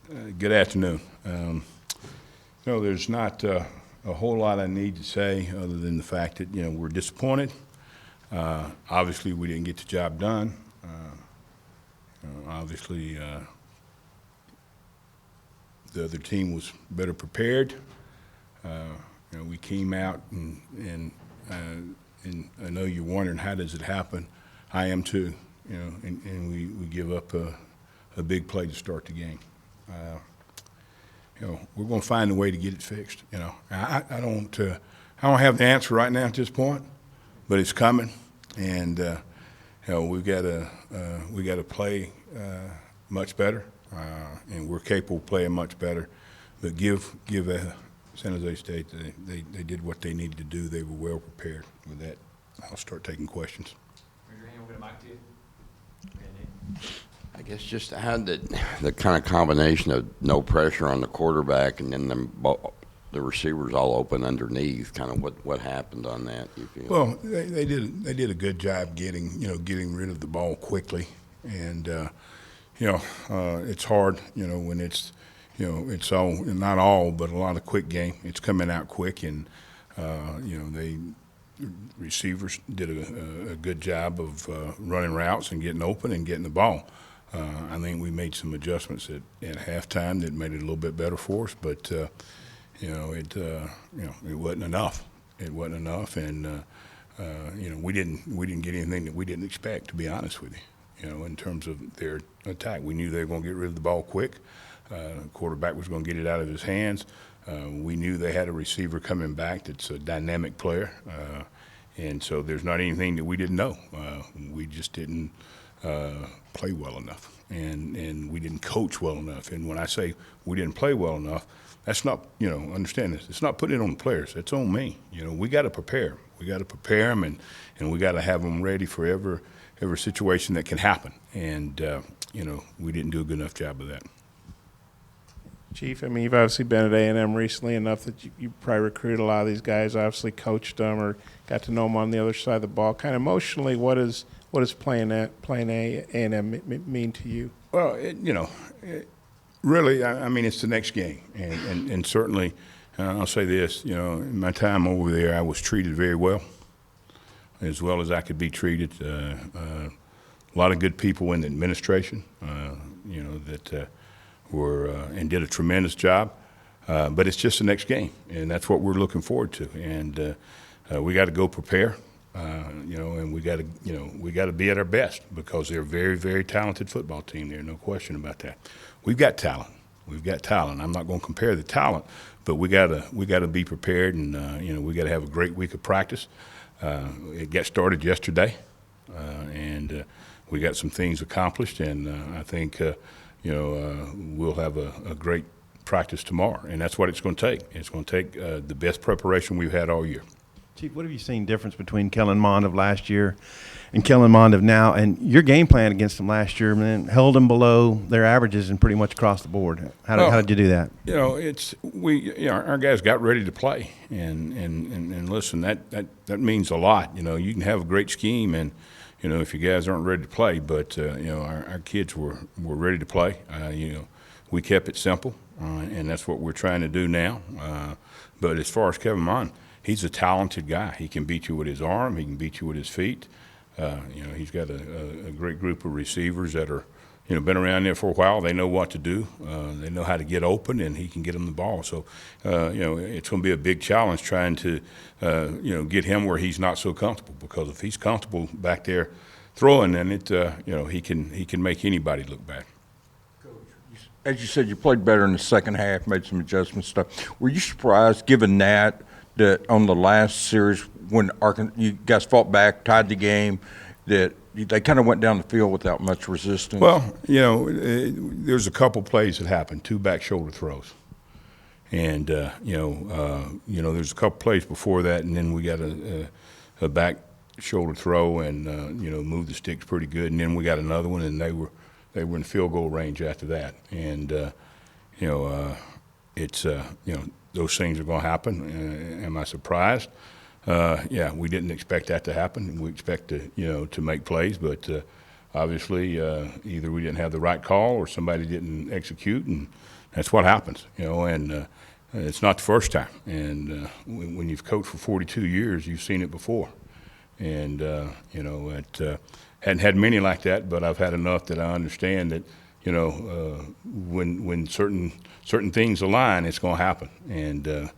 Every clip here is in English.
Good afternoon. There's not a whole lot I need to say other than the fact that, we're disappointed. Obviously, we didn't get the job done. Obviously, the other team was better prepared. We came out and I know you're wondering, how does it happen? I am too, and we give up a big play to start the game. We're going to find a way to get it fixed. I don't have the answer right now at this point, but it's coming, and we've got to play much better, and we're capable of playing much better. But give San Jose State, they did what they needed to do. They were well prepared. With that, I'll start taking questions. Raise your hand. We'll get a mic to you. I guess just had the kind of combination of no pressure on the quarterback and then the receivers all open underneath. Kind of what happened on that? You feel? Well, they did a good job getting rid of the ball quickly, and it's hard when it's it's all, not all, but a lot of quick game. It's coming out quick, and receivers did a good job of running routes and getting open and getting the ball. I think we made some adjustments at halftime that made it a little bit better for us, but it wasn't enough. It wasn't enough, and we didn't get anything that we didn't expect, to be honest with you. In terms of their attack, we knew they were going to get rid of the ball quick. The quarterback was going to get it out of his hands. We knew they had a receiver coming back that's a dynamic player, and so there's not anything that we didn't know. We just didn't play well enough, and we didn't coach well enough. And when I say we didn't play well enough, that's not, understand this. It's not putting it on the players. It's on me. We got to prepare. We got to prepare them, and we got to have them ready for every situation that can happen. And we didn't do a good enough job of that. Chief, I mean, you've obviously been at A&M recently enough that you probably recruited a lot of these guys, obviously coached them or got to know them on the other side of the ball. Kind of emotionally, what does playing A&M mean to you? Well, really, I mean, it's the next game. And certainly, I'll say this, in my time over there, I was treated very well as I could be treated. A lot of good people in the administration, that were and did a tremendous job, but it's just the next game, and that's what we're looking forward to. And we got to go prepare, and we got to be at our best, because they're a very, very talented football team. There's no question about that. We've got talent. I'm not going to compare the talent, but we got to be prepared, and we got to have a great week of practice. It got started yesterday, and we got some things accomplished, and I think. We'll have a great practice tomorrow, and that's what it's going to take. It's going to take the best preparation we've had all year. Chief, what have you seen difference between Kellen Mond of last year and Kellen Mond of now? And your game plan against them last year, man, held them below their averages and pretty much across the board. How did you do that? Our guys got ready to play, and listen, that means a lot. You can have a great scheme, and if you guys aren't ready to play, but our kids were ready to play. We kept it simple, and that's what we're trying to do now. But as far as Kevin Mond, he's a talented guy. He can beat you with his arm. He can beat you with his feet. He's got a great group of receivers that are, been around there for a while. They know what to do. They know how to get open, and he can get them the ball. So, it's going to be a big challenge trying to, get him where he's not so comfortable. Because if he's comfortable back there throwing, then he can make anybody look bad. Coach, as you said, you played better in the second half, made some adjustments stuff. Were you surprised, given that on the last series when you guys fought back, tied the game, that they kind of went down the field without much resistance? Well, there's a couple plays that happened, 2 back shoulder throws. And, there's a couple plays before that, and then we got a back shoulder throw and, moved the sticks pretty good. And then we got another one, and they were in field goal range after that. And, it's, those things are going to happen. Am I surprised? Yeah, we didn't expect that to happen. We expect to make plays, but obviously either we didn't have the right call or somebody didn't execute, and that's what happens, and it's not the first time. And when you've coached for 42 years, you've seen it before. And, hadn't had many like that, but I've had enough that I understand that, when certain things align, it's going to happen. And,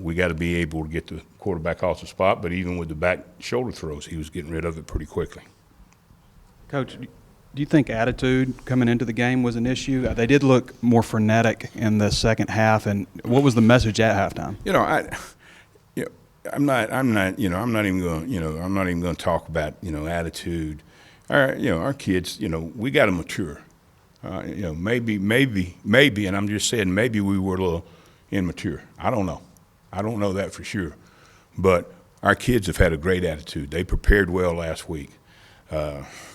we got to be able to get the quarterback off the spot, but even with the back shoulder throws, he was getting rid of it pretty quickly. Coach, do you think attitude coming into the game was an issue? They did look more frenetic in the second half, and what was the message at halftime? I'm not even going to talk about, attitude. Our kids, we got to mature. Maybe, and I'm just saying maybe we were a little immature. I don't know. I don't know that for sure. But our kids have had a great attitude. They prepared well last week.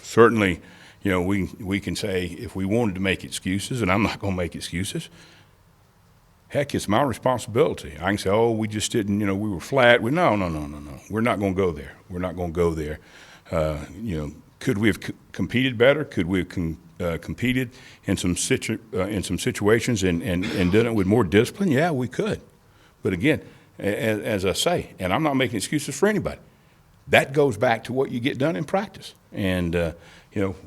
Certainly, we can say if we wanted to make excuses, and I'm not going to make excuses, heck, it's my responsibility. I can say, oh, we just didn't, we were flat. No. We're not going to go there. We're not going to go there. Could we have competed better? Could we have competed in some situations and done it with more discipline? Yeah, we could. But again, as I say, and I'm not making excuses for anybody, that goes back to what you get done in practice. And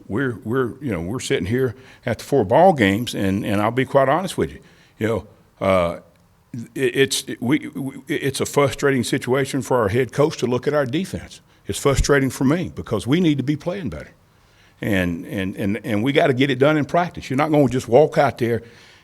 we're sitting here after 4 ball games, and I'll be quite honest with you, it's a frustrating situation for our head coach to look at our defense. It's frustrating for me because we need to be playing better, and we got to get it done in practice. You're not going to just walk out there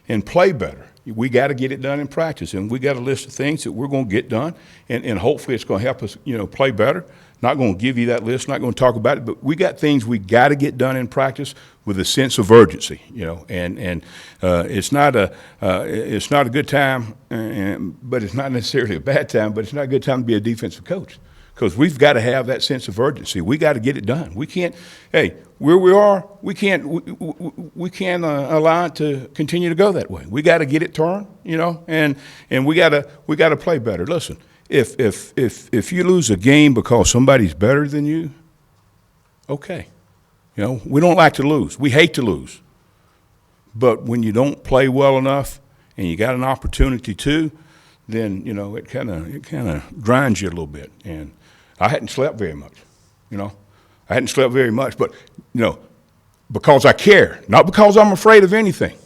and play better. We got to get it done in practice, and we got a list of things that we're going to get done, and hopefully it's going to help us, play better. Not going to give you that list, not going to talk about it, but we got things we got to get done in practice with a sense of urgency, and it's not a good time, but it's not necessarily a bad time, but it's not a good time to be a defensive coach because we've got to have that sense of urgency. We got to get it done. We can't, where we are, we can't allow it to continue to go that way. We got to get it turned, and we got to play better. Listen. If you lose a game because somebody's better than you, okay. We don't like to lose. We hate to lose. But when you don't play well enough and you got an opportunity to, then, it kind of grinds you a little bit. And I hadn't slept very much, I hadn't slept very much, but, because I care, not because I'm afraid of anything.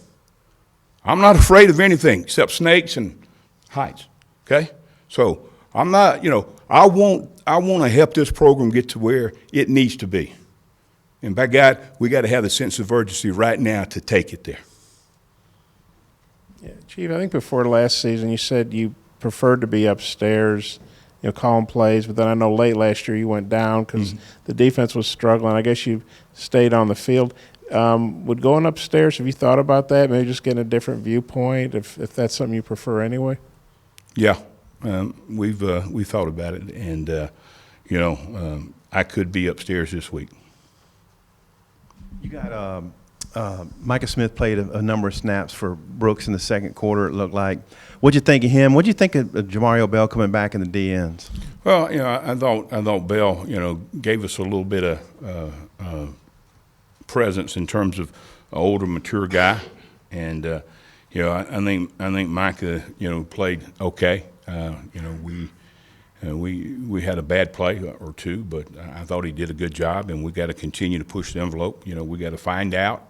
I'm not afraid of anything except snakes and heights, okay? So I'm not, I want to help this program get to where it needs to be. And by God, we got to have the sense of urgency right now to take it there. Yeah, Chief, I think before last season you said you preferred to be upstairs, calling plays, but then I know late last year you went down because the defense was struggling. I guess you stayed on the field. Would going upstairs, have you thought about that? Maybe just getting a different viewpoint if that's something you prefer anyway? Yeah. We've thought about it, and I could be upstairs this week. You got Micah Smith played a number of snaps for Brooks in the second quarter. It looked like. What'd you think of him? What'd you think of Jamario Bell coming back in the DNs? Well, I thought Bell, gave us a little bit of presence in terms of an older, mature guy, and I think Micah, played okay. We had a bad play or two, but I thought he did a good job, and we got to continue to push the envelope. We got to find out,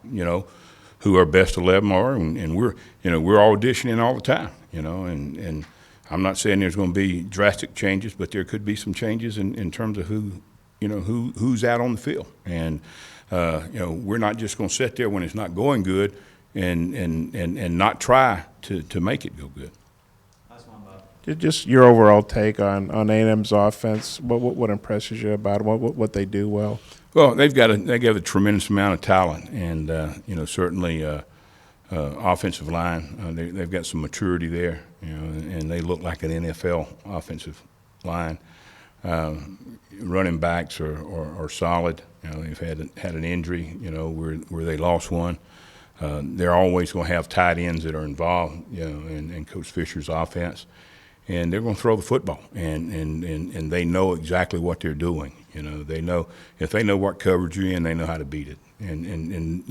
who our best 11 are, and we're auditioning all the time, and I'm not saying there's going to be drastic changes, but there could be some changes in terms of who's out on the field, and we're not just going to sit there when it's not going good and not try to make it go good. Just your overall take on A&M's offense. What impresses you about them? What they do well? Well, they got a tremendous amount of talent, and certainly offensive line. They've got some maturity there, and they look like an NFL offensive line. Running backs are solid. They've had an injury, where they lost one. They're always going to have tight ends that are involved, in Coach Fisher's offense. and they're going to throw the football, and they know exactly what they're doing. You know, they know if they know what coverage you're in, they know how to beat it, and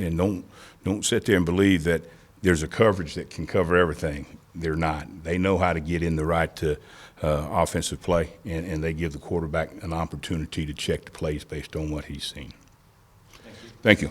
don't sit there and believe that there's a coverage that can cover everything. They're not. They know how to get in the right offensive play, and they give the quarterback an opportunity to check the plays based on what he's seen. Thank you.